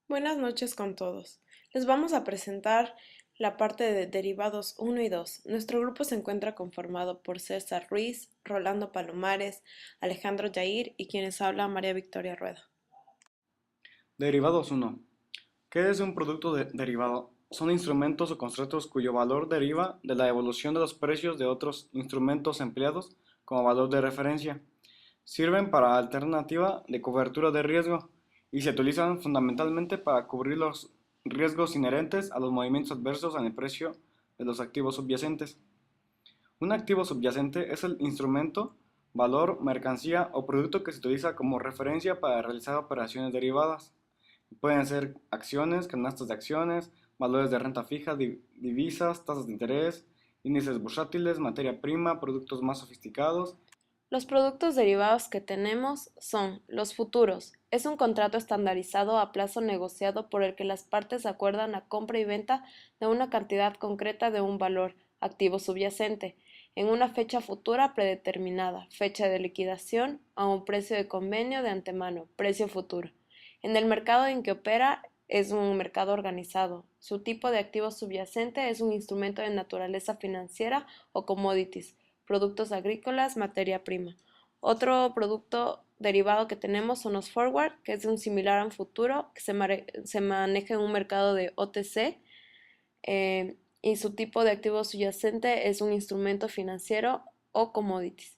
Buenas noches con todos. Les vamos a presentar la parte de derivados 1 y 2. Nuestro grupo se encuentra conformado por César Ruiz, Rolando Palomares, Alejandro Yair y quienes habla María Victoria Rueda. Derivados 1. ¿Qué es un producto derivado? Son instrumentos o constructos cuyo valor deriva de la evolución de los precios de otros instrumentos empleados como valor de referencia. Sirven para alternativa de cobertura de riesgo y se utilizan fundamentalmente para cubrir los riesgos inherentes a los movimientos adversos en el precio de los activos subyacentes. Un activo subyacente es el instrumento, valor, mercancía o producto que se utiliza como referencia para realizar operaciones derivadas. Pueden ser acciones, canastas de acciones, valores de renta fija, divisas, tasas de interés, índices bursátiles, materia prima, productos más sofisticados. Los productos derivados que tenemos son los futuros. Es un contrato estandarizado a plazo negociado por el que las partes acuerdan la compra y venta de una cantidad concreta de un valor, activo subyacente, en una fecha futura predeterminada, fecha de liquidación, a un precio de convenio de antemano, precio futuro. En el mercado en que opera es un mercado organizado. Su tipo de activo subyacente es un instrumento de naturaleza financiera o commodities, productos agrícolas, materia prima. Otro producto derivado que tenemos son los forward, que es un similar a un futuro, que se maneja en un mercado de OTC, y su tipo de activo subyacente es un instrumento financiero o commodities.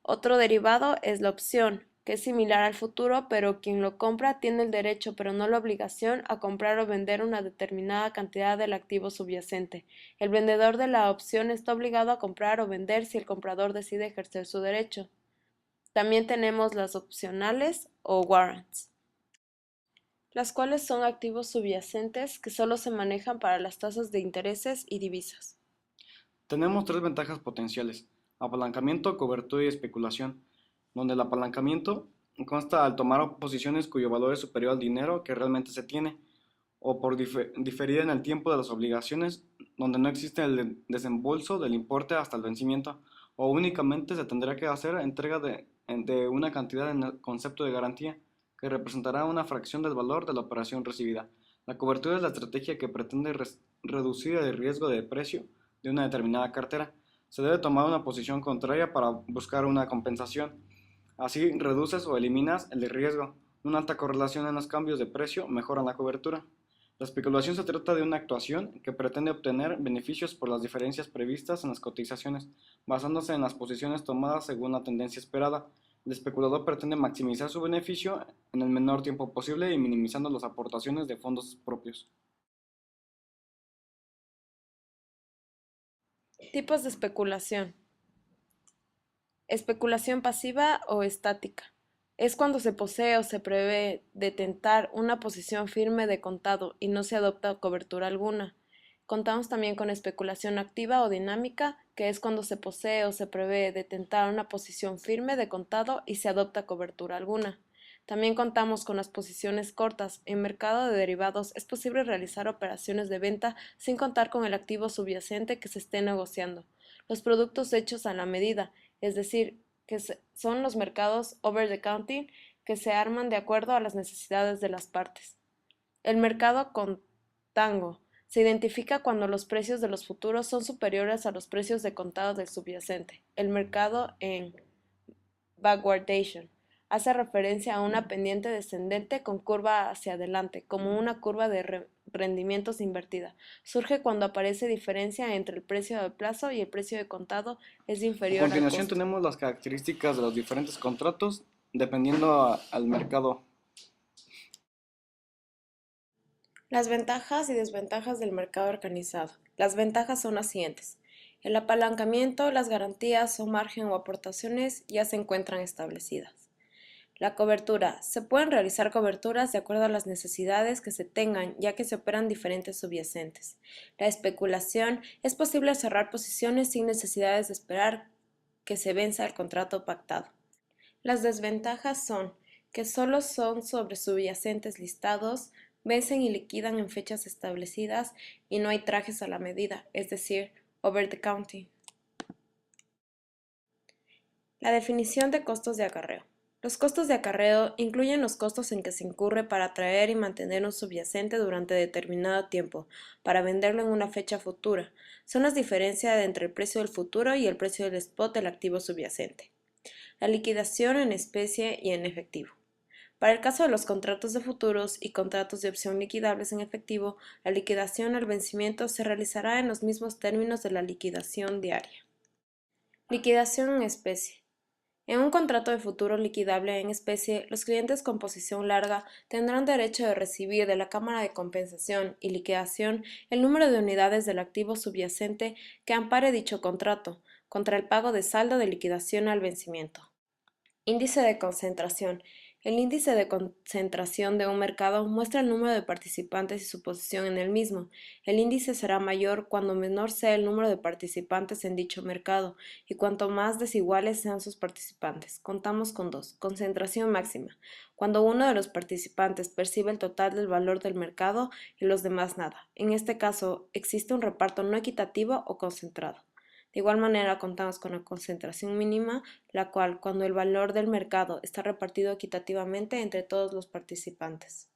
Otro derivado es la opción, que es similar al futuro, pero quien lo compra tiene el derecho, pero no la obligación, a comprar o vender una determinada cantidad del activo subyacente. El vendedor de la opción está obligado a comprar o vender si el comprador decide ejercer su derecho. También tenemos las opcionales o warrants, las cuales son activos subyacentes que solo se manejan para las tasas de intereses y divisas. Tenemos tres ventajas potenciales: apalancamiento, cobertura y especulación, donde el apalancamiento consta al tomar posiciones cuyo valor es superior al dinero que realmente se tiene, o por diferir en el tiempo de las obligaciones, donde no existe el desembolso del importe hasta el vencimiento, o únicamente se tendrá que hacer entrega de una cantidad en el concepto de garantía, que representará una fracción del valor de la operación recibida. La cobertura es la estrategia que pretende reducir el riesgo de precio de una determinada cartera. Se debe tomar una posición contraria para buscar una compensación. Así reduces o eliminas el riesgo. Una alta correlación en los cambios de precio mejora la cobertura. La especulación se trata de una actuación que pretende obtener beneficios por las diferencias previstas en las cotizaciones, basándose en las posiciones tomadas según la tendencia esperada. El especulador pretende maximizar su beneficio en el menor tiempo posible y minimizando las aportaciones de fondos propios. Tipos de especulación. Especulación pasiva o estática. Es cuando se posee o se prevé detentar una posición firme de contado y no se adopta cobertura alguna. Contamos también con especulación activa o dinámica, que es cuando se posee o se prevé detentar una posición firme de contado y se adopta cobertura alguna. También contamos con las posiciones cortas. En mercado de derivados es posible realizar operaciones de venta sin contar con el activo subyacente que se esté negociando. Los productos hechos a la medida, es decir, que son los mercados over the counting, que se arman de acuerdo a las necesidades de las partes. El mercado contango se identifica cuando los precios de los futuros son superiores a los precios de contado del subyacente. El mercado en backwardation hace referencia a una pendiente descendente con curva hacia adelante, como una curva de rendimientos invertida. Surge cuando aparece diferencia entre el precio de plazo y el precio de contado es A inferior al continuación costo. tenemos las características de los diferentes contratos dependiendo al mercado. Las ventajas y desventajas del mercado organizado. Las ventajas son las siguientes. El apalancamiento, las garantías o margen o aportaciones ya se encuentran establecidas. La cobertura. Se pueden realizar coberturas de acuerdo a las necesidades que se tengan, ya que se operan diferentes subyacentes. La especulación. Es posible cerrar posiciones sin necesidades de esperar que se venza el contrato pactado. Las desventajas son que solo son sobre subyacentes listados, vencen y liquidan en fechas establecidas y no hay trajes a la medida, es decir, over the counting. La definición de costos de acarreo. Los costos de acarreo incluyen los costos en que se incurre para traer y mantener un subyacente durante determinado tiempo, para venderlo en una fecha futura. Son las diferencias entre el precio del futuro y el precio del spot del activo subyacente. La liquidación en especie y en efectivo. Para el caso de los contratos de futuros y contratos de opción liquidables en efectivo, la liquidación al vencimiento se realizará en los mismos términos de la liquidación diaria. Liquidación en especie. En un contrato de futuro liquidable en especie, los clientes con posición larga tendrán derecho de recibir de la Cámara de Compensación y Liquidación el número de unidades del activo subyacente que ampare dicho contrato, contra el pago de saldo de liquidación al vencimiento. Índice de concentración. El índice de concentración de un mercado muestra el número de participantes y su posición en el mismo. El índice será mayor cuando menor sea el número de participantes en dicho mercado y cuanto más desiguales sean sus participantes. Contamos con dos. Concentración máxima. Cuando uno de los participantes percibe el total del valor del mercado y los demás nada. En este caso, existe un reparto no equitativo o concentrado. De igual manera, contamos con la concentración mínima, la cual, cuando el valor del mercado está repartido equitativamente entre todos los participantes.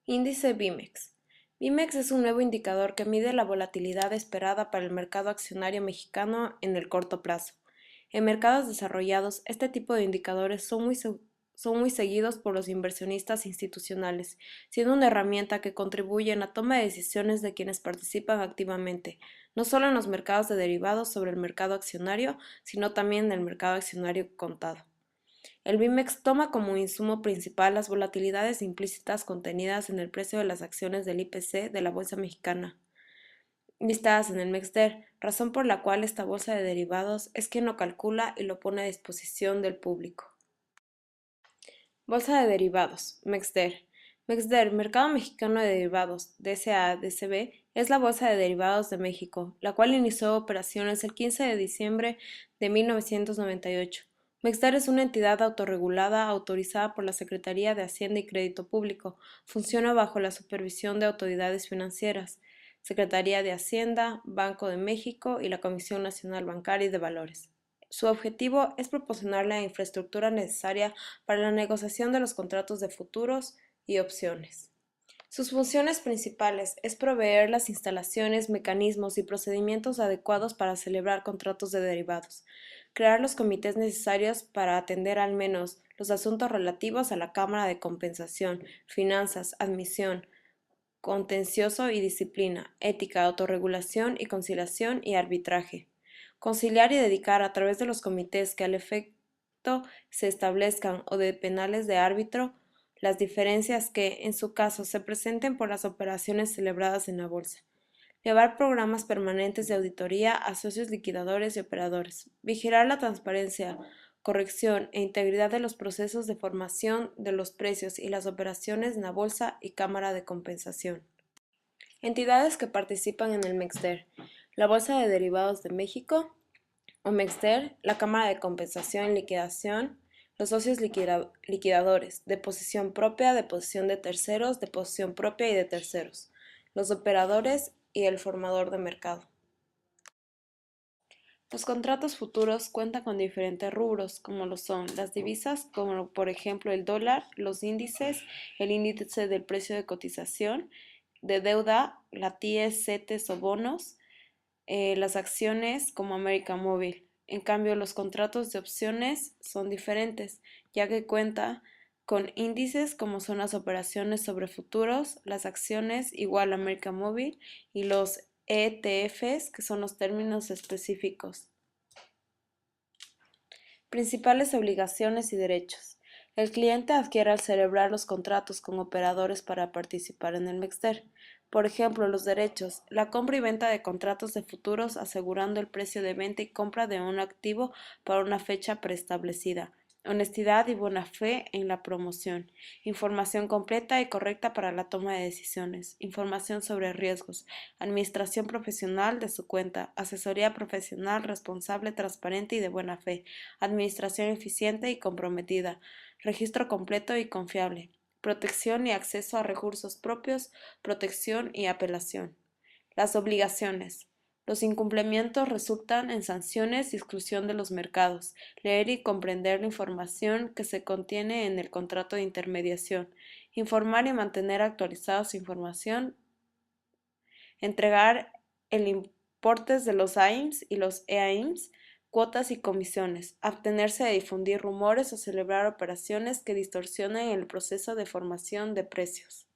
Índice BIMEX. BIMEX es un nuevo indicador que mide la volatilidad esperada para el mercado accionario mexicano en el corto plazo. En mercados desarrollados, este tipo de indicadores son muy seguidos por los inversionistas institucionales, siendo una herramienta que contribuye en la toma de decisiones de quienes participan activamente, no solo en los mercados de derivados sobre el mercado accionario, sino también en el mercado accionario contado. El BIMEX toma como insumo principal las volatilidades implícitas contenidas en el precio de las acciones del IPC de la Bolsa Mexicana, listadas en el MEXDER, razón por la cual esta bolsa de derivados es quien lo calcula y lo pone a disposición del público. Bolsa de derivados, MEXDER. MEXDER, Mercado Mexicano de Derivados, DSA-DCB, es la Bolsa de Derivados de México, la cual inició operaciones el 15 de diciembre de 1998. MEXDER es una entidad autorregulada autorizada por la Secretaría de Hacienda y Crédito Público. Funciona bajo la supervisión de autoridades financieras, Secretaría de Hacienda, Banco de México y la Comisión Nacional Bancaria y de Valores. Su objetivo es proporcionar la infraestructura necesaria para la negociación de los contratos de futuros y opciones. Sus funciones principales es proveer las instalaciones, mecanismos y procedimientos adecuados para celebrar contratos de derivados, crear los comités necesarios para atender al menos los asuntos relativos a la Cámara de Compensación, finanzas, admisión, contencioso y disciplina, ética, autorregulación y conciliación y arbitraje. Conciliar y dedicar a través de los comités que al efecto se establezcan o de penales de árbitro las diferencias que, en su caso, se presenten por las operaciones celebradas en la bolsa. Llevar programas permanentes de auditoría a socios liquidadores y operadores. Vigilar la transparencia, corrección e integridad de los procesos de formación de los precios y las operaciones en la bolsa y cámara de compensación. Entidades que participan en el MEXDER. La Bolsa de Derivados de México, o MEXDER, la Cámara de Compensación y Liquidación, los socios liquidadores, de posición propia, de posición de terceros, de posición propia y de terceros, los operadores y el formador de mercado. Los contratos futuros cuentan con diferentes rubros, como lo son las divisas, como por ejemplo el dólar, los índices, el índice del precio de cotización, de deuda, la TIES, CETES o bonos, las acciones como América Móvil. En cambio, los contratos de opciones son diferentes, ya que cuenta con índices como son las operaciones sobre futuros, las acciones igual a América Móvil y los ETFs, que son los términos específicos. Principales obligaciones y derechos. El cliente adquiere al celebrar los contratos con operadores para participar en el MEXDER. Por ejemplo, los derechos, la compra y venta de contratos de futuros asegurando el precio de venta y compra de un activo para una fecha preestablecida. Honestidad y buena fe en la promoción. Información completa y correcta para la toma de decisiones. Información sobre riesgos. Administración profesional de su cuenta. Asesoría profesional responsable, transparente y de buena fe. Administración eficiente y comprometida. Registro completo y confiable. Protección y acceso a recursos propios, protección y apelación. Las obligaciones. Los incumplimientos resultan en sanciones y exclusión de los mercados. Leer y comprender la información que se contiene en el contrato de intermediación. Informar y mantener actualizada su información. Entregar el importes de los AIMS y los EAIMS, cuotas y comisiones. Abstenerse de difundir rumores o celebrar operaciones que distorsionen el proceso de formación de precios.